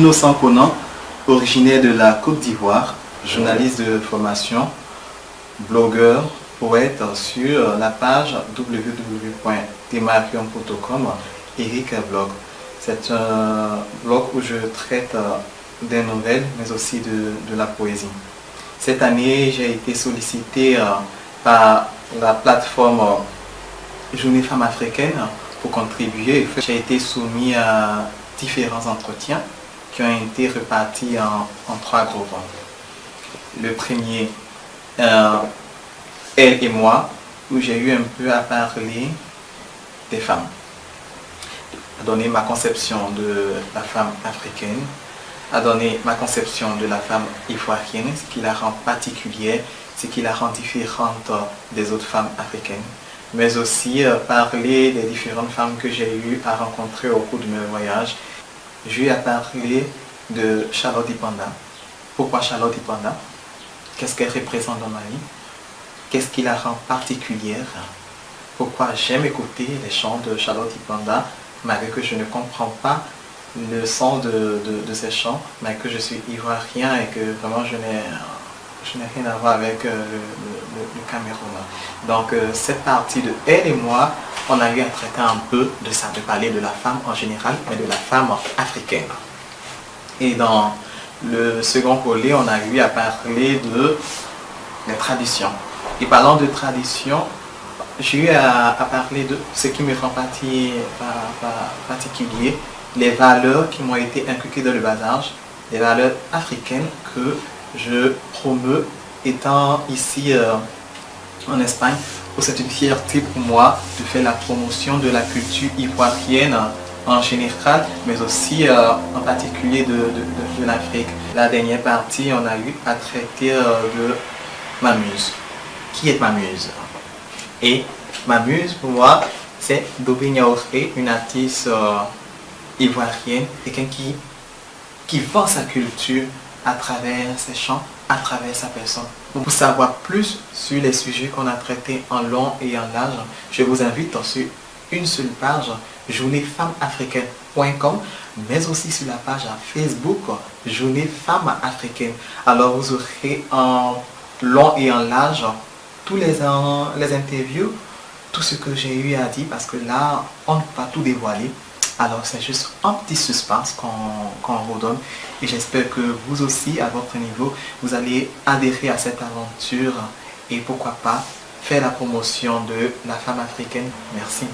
Innocent Conan, originaire de la Côte d'Ivoire, journaliste de formation, blogueur, poète sur la page www.temarion.com, Eric Blog. C'est un blog où je traite des nouvelles, mais aussi de la poésie. Cette année, j'ai été sollicité par la plateforme Journée Femmes Africaines pour contribuer. J'ai été soumis à différents entretiens qui ont été repartis en 3 groupes. Le premier, elle et moi, où j'ai eu un peu à parler des femmes, à donner ma conception de la femme africaine, à donner ma conception de la femme ivoirienne, ce qui la rend particulière, ce qui la rend différente des autres femmes africaines, mais aussi parler des différentes femmes que j'ai eu à rencontrer au cours de mes voyages. J'ai eu à parler de Charlotte Dipanda. Pourquoi Charlotte Dipanda? Qu'est-ce qu'elle représente dans ma vie? Qu'est-ce qui la rend particulière? Pourquoi j'aime écouter les chants de Charlotte Dipanda, malgré que je ne comprends pas le son de ces chants, mais que je suis ivoirien et que vraiment je n'ai rien à voir avec le Cameroun. Donc cette partie de elle et moi, on a eu à traiter un peu de ça, de parler de la femme en général, mais de la femme africaine. Et dans le second volet, on a eu à parler de les traditions. Et parlant de traditions, j'ai eu à parler de ce qui me rend particulier, les valeurs qui m'ont été inculquées dans le bas âge, les valeurs africaines que je promeus étant ici en Espagne, où c'est une fierté pour moi de faire la promotion de la culture ivoirienne en général, mais aussi en particulier de l'Afrique. La dernière partie, on a eu à traiter de ma muse. Qui est ma muse? Et ma muse, pour moi, c'est Dobé Niaouré, une artiste ivoirienne, quelqu'un qui vend sa culture à travers ses chants, à travers sa personne. Pour savoir plus sur les sujets qu'on a traités en long et en large, je vous invite sur une seule page, journeefemmesafricaines.com, mais aussi sur la page Facebook, Journée Femmes Africaines. Alors vous aurez en long et en large tous les interviews, tout ce que j'ai eu à dire, parce que là, on ne peut pas tout dévoiler. Alors c'est juste un petit suspense qu'on vous donne, et j'espère que vous aussi, à votre niveau, vous allez adhérer à cette aventure et pourquoi pas faire la promotion de la femme africaine. Merci.